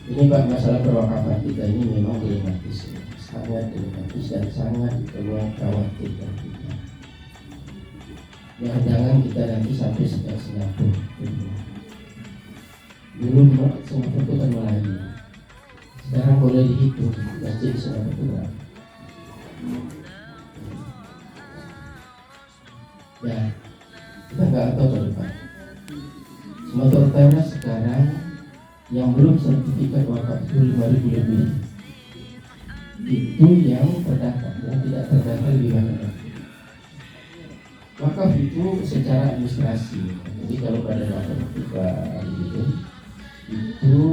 Ini Pak, masalah perwakafan kita ini memang dilematis, sangat dilematis dan sangat mengkhawatirkan kita. Jangan-jangan kita nanti sampai sekitar Singapura. Dulu Singapura itu kan Melayu. Sekarang boleh dihitung masjid di Singapura itu berapa. Ya, kita nggak tahu ke depan. Sumatera Utara sekarang yang belum sertifikat wakaf itu 5.000 lebih. Itu yang terdaftar, yang tidak terdaftar lebih banyak. Wakaf itu secara administrasi. Jadi kalau pada wakaf itu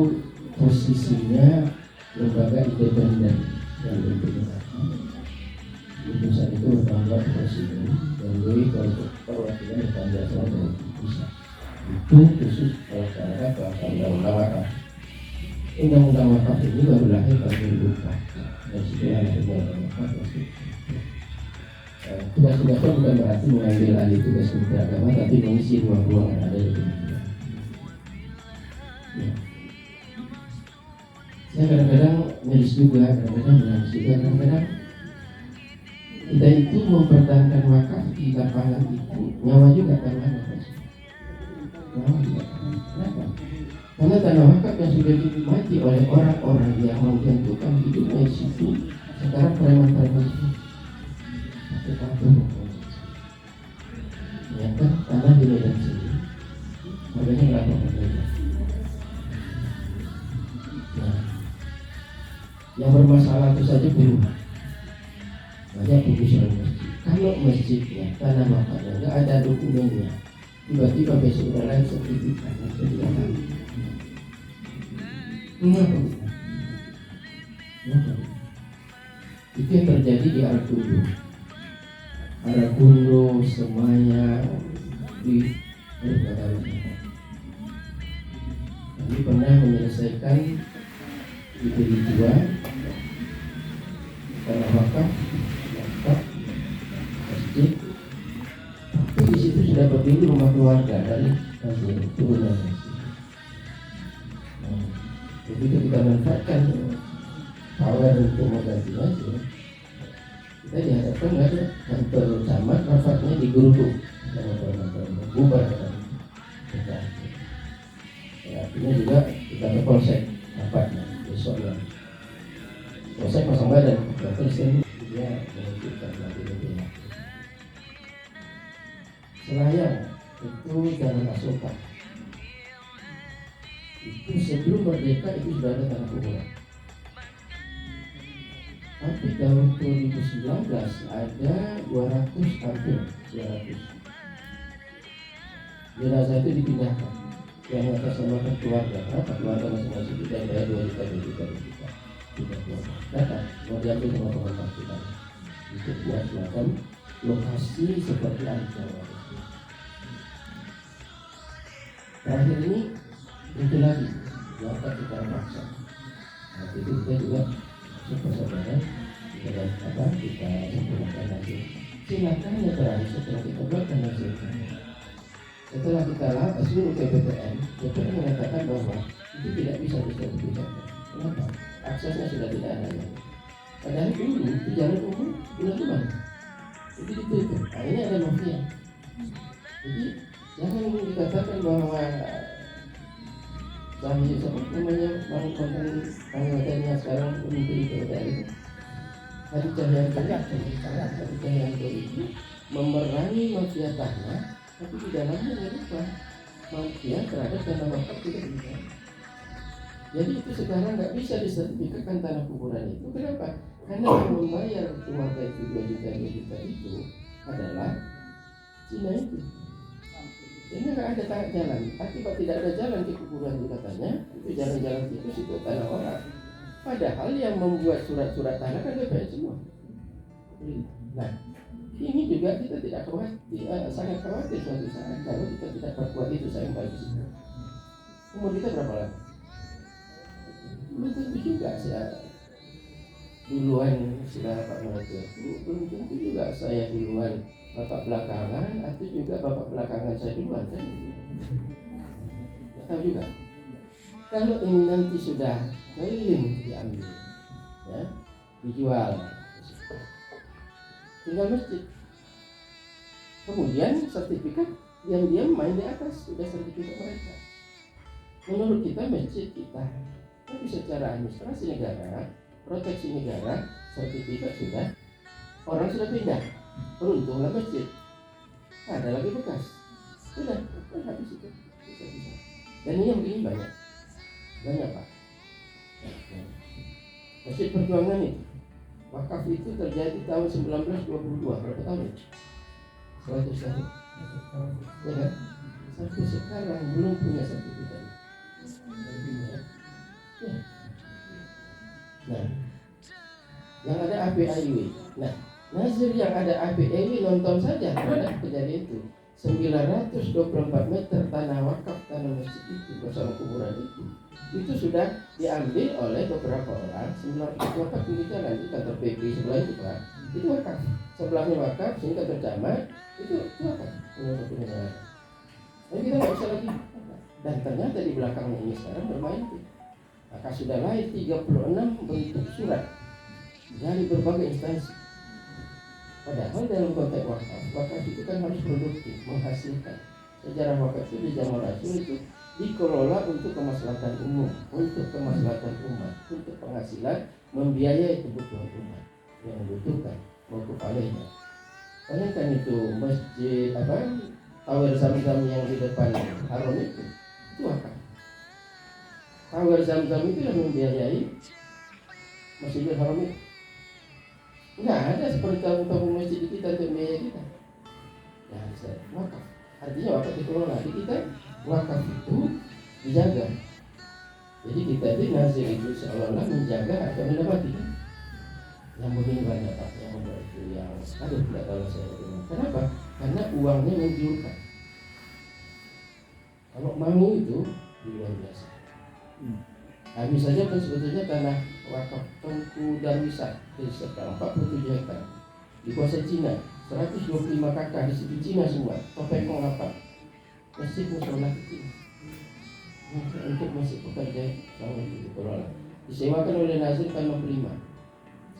posisinya lembaga independen yang berpengaruh. Putusan itu bertanggung jawab presiden dan dari perwakilan bertanggung jawab dari pusat. Itu khusus pelaksana undang-undang wakaf. Undang-undang wakaf ini baru lahir tahun 2004 dan setelah lahirnya wakaf tugas-tugasnya bukan berarti mengambil alih tugas Kementerian Agama, tapi mengisi ruang-ruang yang ada di Kementerian. Ya. Saya kadang-kadang miris juga, kadang-kadang menangis juga, kadang-kadang kita itu mempertahankan wakaf di lapangan itu nyawa juga taruhannya. Nyawa juga. Kenapa? Karena tanah wakaf yang sudah dinikmati oleh orang-orang yang menggantungkan hidupnya di situ, sekarang preman-preman itu ternyata tanah di Medan sini harganya berapa harganya? Nah, yang bermasalah itu saja perumahan. Banyak penggusuran masjid. Kalau masjidnya tanah wakafnya nggak ada dokumennya, tiba-tiba besok udah lain sertifikat itu tidak tahu. Mengapa? Itu yang terjadi di Arakundo, Semaya, di kami pernah menyelesaikan diberi dua tanah wakaf masjid. Tapi di situ sudah berdiri rumah keluarga dari turunan. Begitu kita manfaatkan power untuk mengganti masjid, kita dihadapkan ada kantor camat, rafatnya digeruduk bubar kan. Artinya juga kita ke polsek rapatnya besok ya. Polsek pasang badan, terus dia menunjukkan lagi lebih. Selayang itu Jalan Asoka. Itu sebelum merdeka itu sudah ada tanah kuburan. Tapi tahun 2019 ada 200 hampir 200 jenazah itu dipindahkan yang mengatasnamakan keluarga. Kenapa? Keluarga masing-masing kita bayar 2 juta tidak keluarga datang mau diambil sama teman-teman kita itu buat semacam lokasi seperti Ancol. Terakhir ini itu lagi wakaf secara paksa. Nah, itu kita juga saudara kita sempurnakan hasil. Silakan ya terakhir setelah kita buatkan hasilnya. Setelah kita lakukan seluruh PPTN mengatakan bahwa itu tidak bisa disertifikatkan. Kenapa? Aksesnya sudah tidak ada lagi. Padahal dulu di jalan umum sudah cuma. Jadi ditutup. Nah, ini ada mafia. Jadi jangan dikatakan bahwa kami namanya anggotanya sekarang memimpin PPTN itu. Hadi Cahyanto itu memerangi mafia tanah, tapi di dalamnya lupa mafia terhadap tanah wakaf tidak bisa. Jadi itu sekarang nggak bisa disertifikatkan tanah kuburan itu. Kenapa? Karena yang membayar keluarga itu 2 juta itu adalah Cina itu. Ini nggak ada jalan. Akibat tidak ada jalan di kuburan itu katanya, itu jalan-jalan itu tanah orang. Padahal yang membuat surat-surat tanah kan DPR semua. Nah, ini juga kita tidak khawatir, sangat khawatir suatu saat kalau kita tidak perkuat itu sayang bagi kita. Umur kita berapa lama? Belum tentu juga saya duluan sudah Pak Mertua. Belum tentu juga saya duluan Bapak belakangan atau juga Bapak belakangan saya duluan kan? Tahu juga. Kalau ini nanti sudah keliling diambil, ya, dijual, tinggal masjid. Kemudian sertifikat diam-diam main di atas, sudah sertifikat mereka. Menurut kita masjid kita, tapi secara administrasi negara, proteksi negara, sertifikat sudah, orang sudah pindah, beruntunglah masjid, ada lagi bekas, sudah habis itu, bisa. Dan ini yang begini banyak Pak. Masjid Perjuangan itu, wakaf itu terjadi tahun 1922, berapa tahun itu? 100 tahun. Ya kan? Sampai sekarang belum punya sertifikat. Ya. Nah, yang ada APAIW. Nah, nazir yang ada APAIW nonton saja terhadap kejadian itu. 924 meter tanah wakaf, tanah masjid itu bersama kuburan itu sudah diambil oleh beberapa orang. 900 wakaf di jalan itu kantor PP sebelah itu Pak, itu wakaf. Sebelahnya wakaf, sini kantor camat, itu wakaf. Jadi kita nggak bisa lagi. Dan ternyata di belakangnya ini sekarang bermain itu. Maka sudah lahir 36 bentuk surat dari berbagai instansi. Padahal dalam konteks wakaf itu kan harus produktif, menghasilkan. Sejarah wakaf itu di zaman Rasul itu dikelola untuk kemaslahatan umum, untuk kemaslahatan umat, untuk penghasilan, membiayai kebutuhan umat yang membutuhkan, wakaf alainya. Bayangkan itu masjid Tower Zam-Zam yang di depan Haram itu wakaf. Tower Zam-Zam itu yang membiayai Masjidil Haram itu. Enggak ada seperti tabung masjid di kita untuk biaya kita. Ya, wakaf. Artinya wakaf dikelola. Di kita wakaf itu dijaga. Jadi kita itu nazir itu seolah-olah menjaga harta benda mati. Yang begini banyak Pak, yang itu yang tidak tahu saya bagaimana. Kenapa? Karena uangnya mengiurkan. Kalau mau itu luar biasa. Kami saja pun sebetulnya tanah wakaf Tengku Darwisat di sekitar 47 hektar dikuasai Cina, 125 kakak di situ Cina semua, topeng apa masjid musola kecil untuk masih pekerja sama itu kelola disewakan oleh Nazir tahun 65.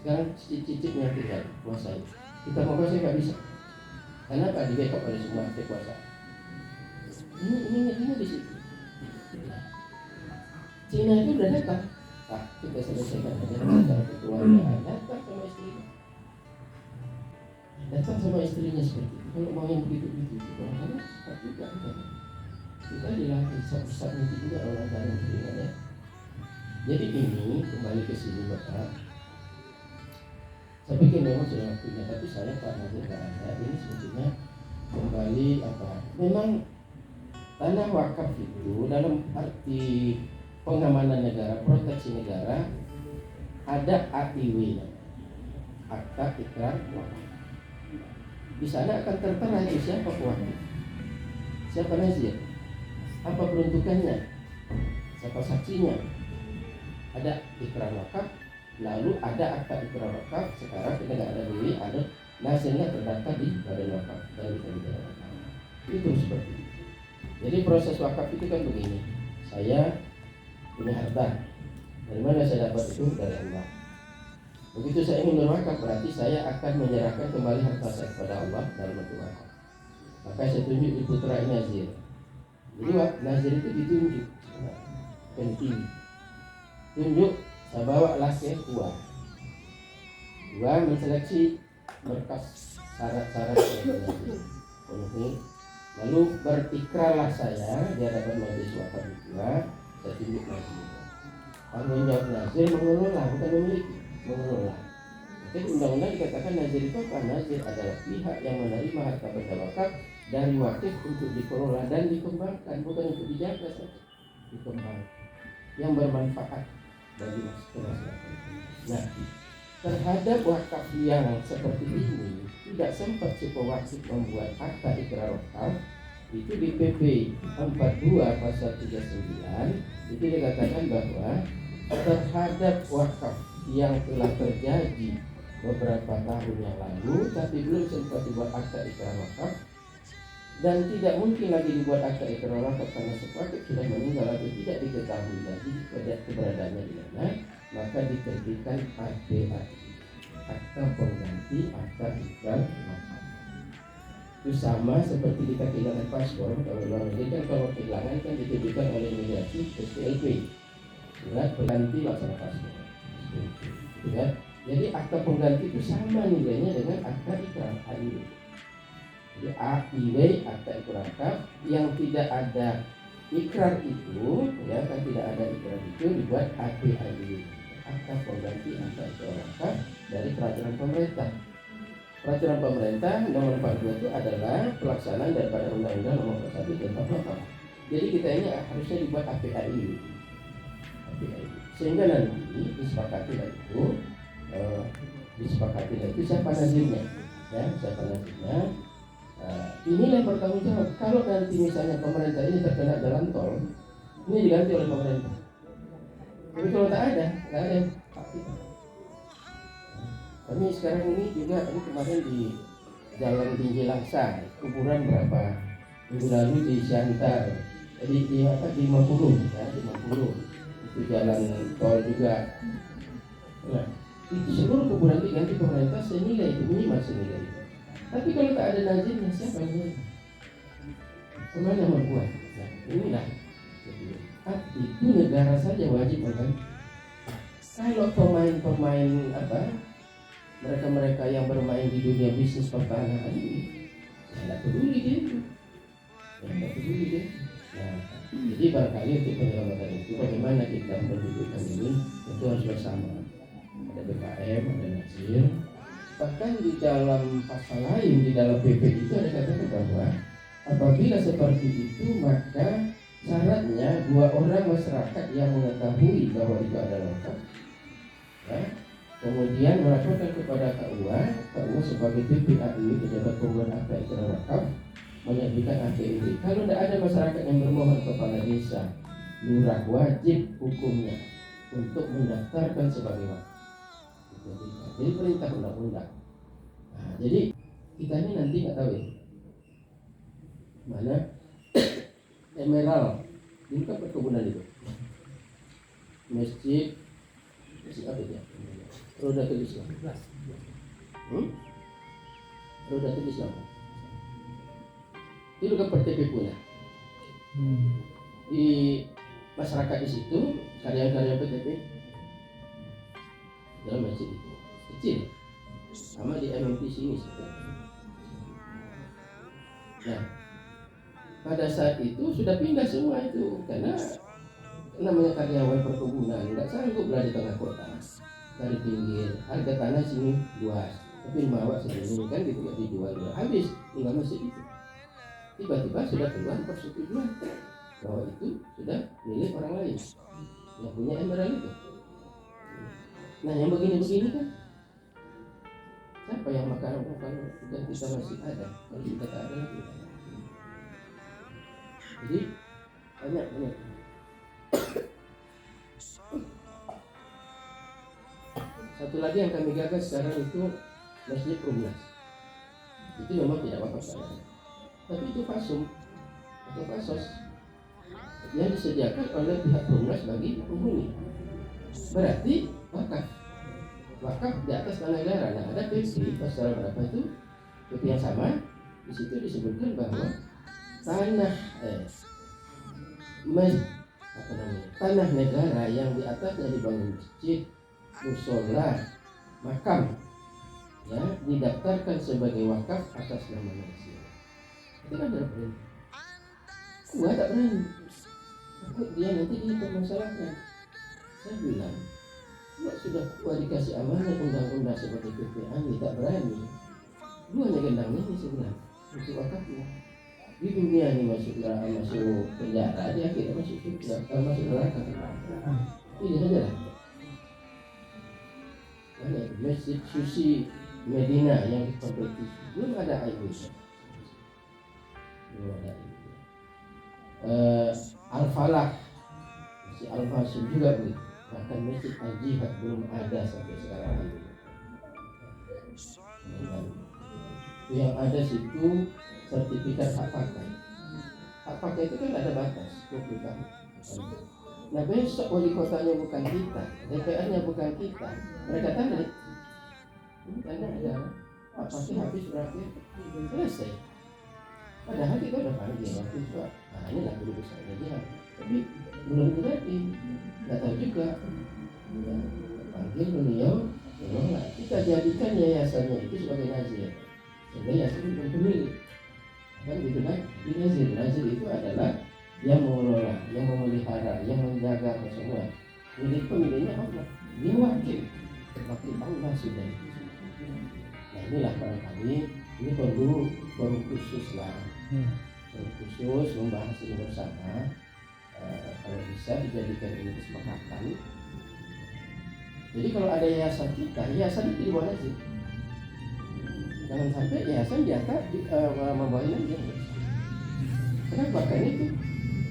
Sekarang cicit-cicit yang tinggal kuasai. Kita mau kuasai nggak bisa. Kenapa? Di backup oleh semua kekuasaan. Ini di situ. Cina itu udah datang. Kita selesaikan aja secara kekeluargaan. Datang sama istrinya. Datang sama istrinya seperti itu. Kalau mau yang begitu-begitu, orang-orang cepat juga. Kita dilatih satu-satu itu juga orang dalam ya. Jadi ini kembali ke sini Bapak. Saya pikir memang sudah waktunya, tapi saya Pak Nazir nggak ada. Ini sebetulnya kembali memang tanah wakaf itu dalam arti pengamanan negara, proteksi negara, ada AIW, akta ikrar wakaf. Di sana akan tertera itu siapa wakaf, siapa nazir, apa peruntukannya, siapa saksinya. Ada ikrar wakaf, lalu ada akta ikrar wakaf. Sekarang kita nggak ada dulu, ada nazirnya terdaftar di badan wakaf dari kementerian wakaf. Itu seperti itu. Jadi proses wakaf itu kan begini. Saya punya harta. Dari mana saya dapat itu? Dari Allah. Begitu saya ingin berwakaf, berarti saya akan menyerahkan kembali harta saya kepada Allah dalam bentuk wakaf. Maka saya tunjuk di putra nazir. Jadi nazir itu ditunjuk. Penting. Tunjuk, saya bawa laki uang. Dua menseleksi berkas syarat-syarat nazir. Penuhi. Lalu berikrarlah saya di hadapan majelis wakaf kedua. Saya tunjuk nazir. Tanggung jawab nazir mengelola, bukan memiliki, mengelola. Oke, undang-undang dikatakan nazir itu apa? Nazir adalah pihak yang menerima harta benda wakaf dari wakif untuk dikelola dan dikembangkan, bukan untuk dijaga saja, dikembangkan, yang bermanfaat bagi masyarakat. Nah, terhadap wakaf yang seperti ini tidak sempat si pewakif membuat akta ikrar wakaf. Itu di PP 42 pasal 39 itu dikatakan bahwa terhadap wakaf yang telah terjadi beberapa tahun yang lalu tapi belum sempat dibuat akta ikrar wakaf, dan tidak mungkin lagi dibuat akta ikrar wakaf karena sepakat sudah meninggal atau tidak diketahui lagi keberadaannya di mana, maka diterbitkan APA, akta pengganti akta ikrar wakaf. Itu sama seperti kita kehilangan paspor. Kalau luar negeri kan kalau kehilangan kan diterbitkan oleh imigrasi SPLP, surat pengganti laksana paspor. Ya. Jadi akta pengganti itu sama nilainya dengan akta ikrar AIW. Jadi AIW, akta ikrar wakaf, yang tidak ada ikrar itu, ya kan, tidak ada ikrar itu dibuat APAIW, akta pengganti akta ikrar wakaf dari peraturan pemerintah. Peraturan pemerintah nomor 42 itu adalah pelaksanaan daripada Undang-Undang nomor 41 tentang wakaf. Jadi kita ini harusnya dibuat APAIW. Sehingga nanti disepakati itu siapa nazirnya, ya, siapa nazirnya. Inilah yang bertanggung jawab. Kalau nanti misalnya pemerintah ini terkena jalan tol, ini diganti oleh pemerintah. Tapi kalau tak ada yang hak kita. Kami sekarang ini juga, ini kemarin di Jalan Tinggi Langsa, kuburan berapa minggu lalu di Siantar, di Mapuru, ya, di Mapuru. Itu jalan tol juga. Nah, itu seluruh kuburan diganti pemerintah senilai itu, minimal senilai itu. Tapi kalau tak ada nazirnya, siapa yang kemana membuat? Nah, inilah. Itu negara saja wajib kan. Kalau pemain mereka yang bermain di dunia bisnis pertahanan ini, tidak peduli dia. Nah, jadi barangkali untuk penyelamatan itu bagaimana kita mendudukkan ini, itu harus bersama. Ada BKM, ada nazir. Bahkan di dalam pasal lain, di dalam PP itu ada katakan bahwa apabila seperti itu, maka syaratnya 2 orang masyarakat yang mengetahui bahwa itu adalah wakaf, ya, kemudian melaporkan kepada KUA sebagai PPAI, pejabat pembuat akta ikrar wakaf, menerbitkan APIW. Kalau tidak ada masyarakat yang bermohon kepada desa, lurah, wajib hukumnya untuk mendaftarkan sebagai wakaf. Jadi perintah undang-undang. Nah, jadi kita ini nanti nggak tahu ya mana emerald ini kan perkebunan itu, masjid apa ya, Rodatul Islam, Rodatul Islam itu kan PTP punya. Di masyarakat di situ karya-karya PTP dalam masjid itu kecil, sama di MMT sini. Nah, pada saat itu sudah pindah semua itu karena namanya karyawan perkebunan nggak sanggup berada di tengah kota, dari pinggir, harga tanah sini luas, tapi bawa sebelum kan gitu ya, dijual habis tinggal masjid itu. Tiba-tiba sudah keluar persetujuan bahwa itu sudah milik orang lain yang punya emerald itu. Nah, yang begini-begini kan siapa yang makan kalau kita masih ada, kalau kita tak ada lagi. Jadi banyak. Satu lagi yang kami gagas sekarang itu Masjid Rumlas. Itu memang tidak wakaf sekarang, tapi itu fasum atau fasos yang disediakan oleh pihak Rumlas bagi penghuni. Berarti wakaf di atas tanah negara. Nah, ada PP pasal berapa itu, PP yang sama, di situ disebutkan bahwa tanah negara yang di atasnya dibangun masjid, musola, makam, ya, didaftarkan sebagai wakaf atas nama manusia. Itu kan ada perintah. Gua tak berani. Takut dia nanti dipermasalahkan. Saya bilang, gua sudah dikasih amanah undang-undang seperti PPAI, tak berani. Gua hanya gendangnya ini sebenarnya untuk wakafnya. Di dunia ini masuk penjara, di akhirnya masuk neraka. Ini saja lah. Masjid Susi Medina yang dikompetisi belum ada aibnya. Al-Falah, si Al-Fasum juga begitu. Bahkan Masjid Al-Jihad belum ada sampai sekarang ini. Yang ada situ sertifikat hak pakai. Hak pakai itu kan ada batas 20 tahun. Nah besok wali kotanya bukan kita, DPR-nya bukan kita, mereka tarik. Tanda ada hak pakai habis berakhir selesai. Padahal kita udah panggil waktu itu, nah ini lah guru besar aja, tapi belum jadi, nggak tahu juga. Ya, panggil beliau, tolonglah kita jadikan yayasannya itu sebagai nazir, sehingga yayasan itu bukan pemilik. Kan gitu kan, di nazir itu adalah yang mengelola, yang memelihara, yang menjaga semua. Milik pemiliknya Allah, dia wakil Allah sudah. Nah inilah barangkali ini perlu khusus lah, khusus membahas ini bersama. Kalau bisa dijadikan ini kesepakatan. Jadi kalau ada yayasan kita, yayasan itu di bawah nazir. Jangan sampai yayasan di atas membawahi nazir. Kenapa? Karena itu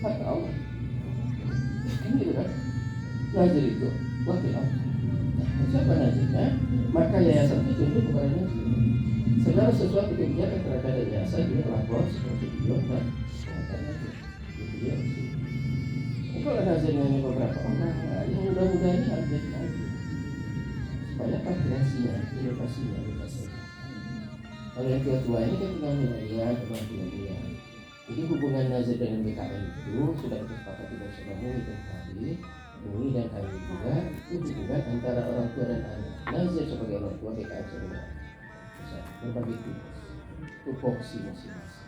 hak Allah. Kan gitu kan? Nazir itu wakil Allah. Siapa nazirnya? Maka yayasan itu tunduk kepada nazir. Segala sesuatu kebijakan terhadap yayasan dia lapor seperti itu kan? Itu dia. Kalau nazirnya hanya beberapa orang, yang mudah-mudahan harus jadi nazir. Supaya apa kreasinya, inovasinya. Kalau yang tua ini kan tinggal wilayah, wilayah. Jadi hubungan nazir dengan BKN itu sudah disepakati bersama MUI dan kami. MUI dan kami juga itu hubungan antara orang tua dan anak. Nazir sebagai orang tua, BKN sebagai anak. Berbagi tupoksi masing-masing.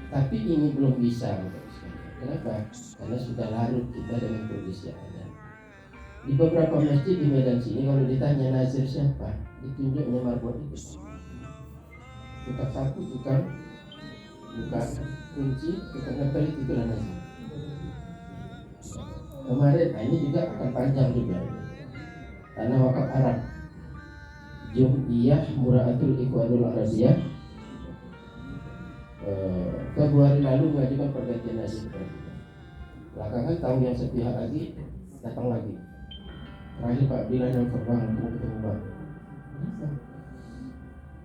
Tapi ini belum bisa. Kenapa? Karena sudah larut kita dengan kondisi yang ada. Di beberapa masjid di Medan sini kalau ditanya nazir siapa, ditunjuknya marbot itu. Buka sapu, buka kunci, buka ngepel itu lah nazir. Kemarin, ini juga akan panjang juga. Tanah wakaf Arab, Jum'iyah Mura'atul Ikhwanul Arabiyah, Februari lalu mengajukan pergantian nazir. Belakangan tahun yang sepihak lagi datang lagi. Terakhir Pak Bila yang terbang untuk ketemu Pak.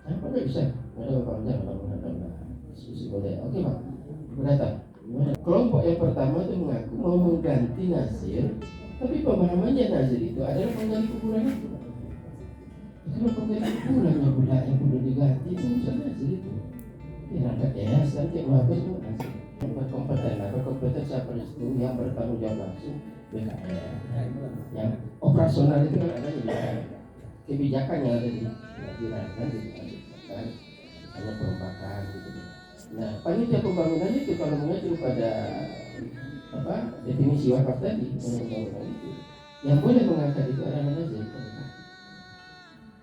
Kenapa nggak bisa? Nggak ada panjang kalau mengatakan diskusi boleh. Oke Pak, datang. Kelompok yang pertama itu mengaku mau mengganti nazir, tapi pemahamannya nazir itu adalah pengganti kuburan itu. Kalau pengganti kuburan yang budak yang perlu diganti itu bukan nazir itu. Ya rakyat yayasan cek apa semua nazir. Berkompeten siapa itu yang bertanggung jawab langsung BKN. Yang operasional itu kan ada di kebijakan yang ada di kan hanya perombakan gitu. Nah, panitia pembangunan itu kalau mengacu pada definisi wakaf tadi pembangunan itu, yang boleh mengangkat itu adalah nazir.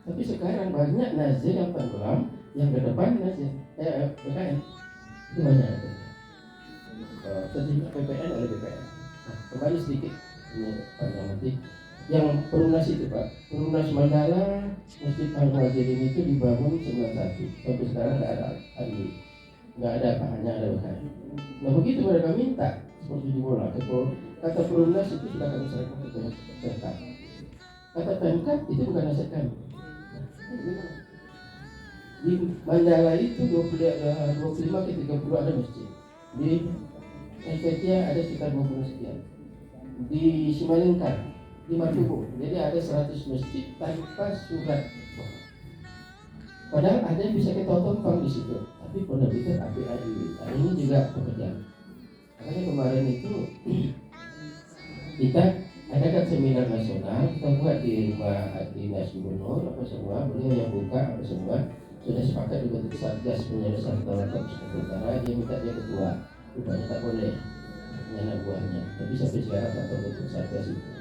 Tapi sekarang banyak nazir yang tenggelam, yang ke depan nazir BKN itu banyak. Sedikit PPN oleh BPN. Nah, kembali sedikit ini panjang nanti. Yang Perumnas itu Pak, Perumnas Mandala Masjid Al-Muhajirin itu dibangun 91 sampai sekarang nggak ada hari, nggak ada apa, hanya ada BKN. Nah begitu mereka minta seperti di bola, kata Perumnas itu sudah kami serahkan ke Pemkab. Kata Pemkab itu bukan aset kami. Di Mandala itu 25 ke 30 ada masjid. Di Efetia ada sekitar 20 sekian. Di Simalingkar 50, jadi ada 100 masjid tanpa surat. Padahal ada yang bisa kita tumpang di situ, tapi penerbitan APAD. Nah, ini juga pekerjaan. Makanya kemarin itu kita adakan seminar nasional, kita buat di rumah dinas gubernur, apa semua, beliau yang buka, apa semua sudah sepakat dibentuk satgas penyelesaian masalah Utara. Dia minta dia ketua, rupanya tak boleh anak buahnya. Tapi sampai sekarang tak terbentuk satgas itu.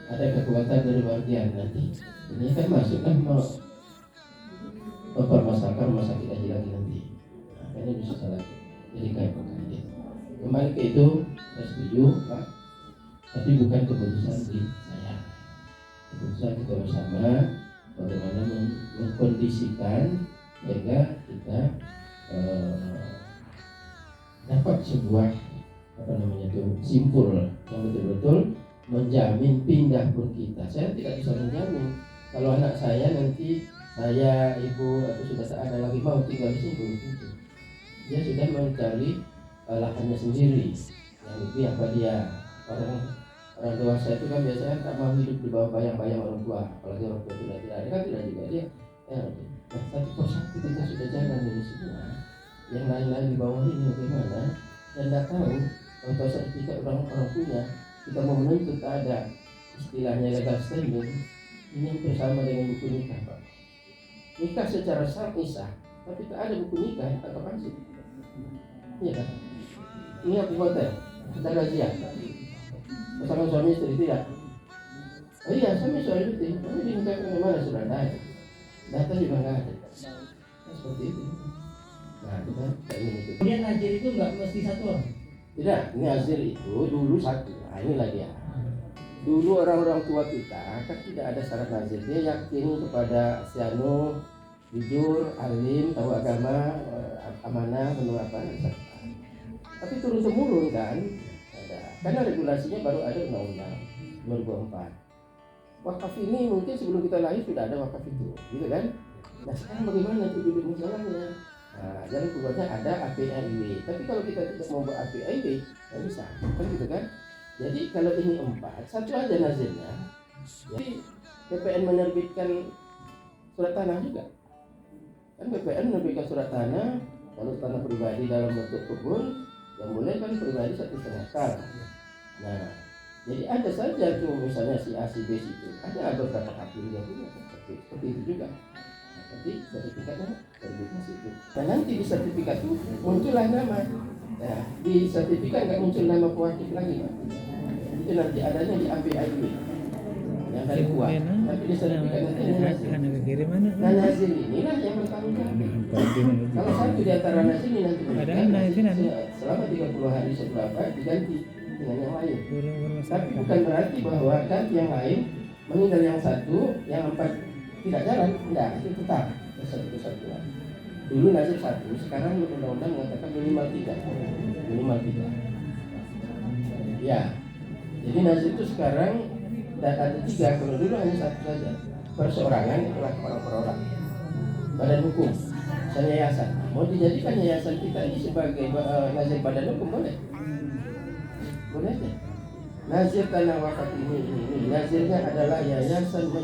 Ada kekuatan dari bagian nanti. Ini kan masuk kan mau mempermasalahkan rumah sakit haji lagi nanti. Nah, ini bisa salah. Jadi kayak pekerjaan. Kembali ke itu, saya setuju Pak. Tapi bukan keputusan di saya. Keputusan kita bersama bagaimana mengkondisikan sehingga kita dapat sebuah simpul yang betul-betul menjamin pindah pun kita. Saya tidak bisa menjamin kalau anak saya nanti saya, ibu, atau sudah tak ada lagi mau tinggal di sini belum tentu. Dia sudah mencari lahannya sendiri. Yang itu apa dia orang dewasa itu kan biasanya tak mau hidup di bawah bayang-bayang orang tua, apalagi orang tua sudah tidak ada kan tidak juga dia. Nah, satu persatu kita sudah jalan ini semua. Yang lain-lain di bawah ini bagaimana? Dan tidak tahu kalau sertifikat orang punya, kita mau menuntut ada istilahnya legal standing. Ini hampir sama dengan buku nikah, Pak. Nikah secara syar'i sah, tapi tak ada buku nikah atau pasif. Iya kan? Ini aku hotel, kita razia. Pasangan suami istri tidak. Oh iya, suami istri, tapi dinikahkan di mana sudah ada. Data juga nggak ada. Nah, seperti itu. Nah, itu kan kayak ini. Kemudian nazir itu nggak mesti satu orang. Tidak, ini nazir itu dulu satu. Nah, inilah dia. Dulu orang-orang tua kita kan tidak ada syarat nazir. Dia yakin kepada sianu, jujur, alim, tahu agama, amanah, menurut apa. Tapi turun temurun kan ada. Karena regulasinya baru ada undang-undang 2004. Wakaf ini mungkin sebelum kita lahir sudah ada wakaf itu, gitu kan? Nah sekarang bagaimana itu duduk masalahnya? Nah, jangan keluarnya ada APIW. Tapi kalau kita tidak mau buat APIW, nggak bisa, kan gitu kan? Jadi kalau ini 4, satu aja nazirnya. Jadi BPN menerbitkan surat tanah juga. Kan BPN menerbitkan surat tanah, kalau tanah pribadi dalam bentuk kebun, yang boleh kan pribadi 1,5 hektar. Nah, jadi ada saja tuh misalnya si A, si B, si C. Ada beberapa hakim yang punya seperti itu juga. Nanti sertifikatnya terbitnya situ. Nah nanti di sertifikat itu muncullah nama. Nah, di sertifikat nggak muncul nama pewakil lagi, Pak. Itu nanti adanya di APIW yang dari kuat. Tapi di sertifikat nanti ada nazir. Nah nazir inilah yang bertanggung jawab. Kalau satu di antara nazir ini nanti selama 30 hari setelah diganti dengan yang lain. Tapi bukan berarti bahwa ganti yang lain meninggal yang satu, yang 4 tidak jalan. Tidak, itu tetap satu kesatuan. Dulu nazir 1, sekarang undang-undang mengatakan minimal 3. Minimal 3. Ya. Jadi nazir itu sekarang ada 3, kalau dulu hanya 1 saja. Perseorangan itulah kepala per orang. Badan hukum, misalnya yayasan. Mau dijadikan yayasan kita ini sebagai nazir badan hukum boleh? Boleh aja. Nazir tanah wakaf ini. Nazirnya adalah yayasan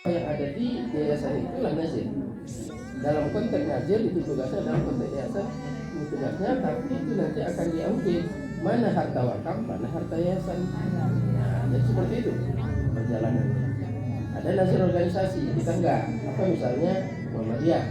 yang ada di yayasan itulah nazir. Dalam konteks nazir itu tugasnya dalam konteks yayasan itu tugasnya, tapi itu nanti akan diaudit mana harta wakaf, mana harta yayasan. Nah, jadi seperti itu perjalanannya. Ada nazir organisasi, kita enggak. Apa misalnya Muhammadiyah,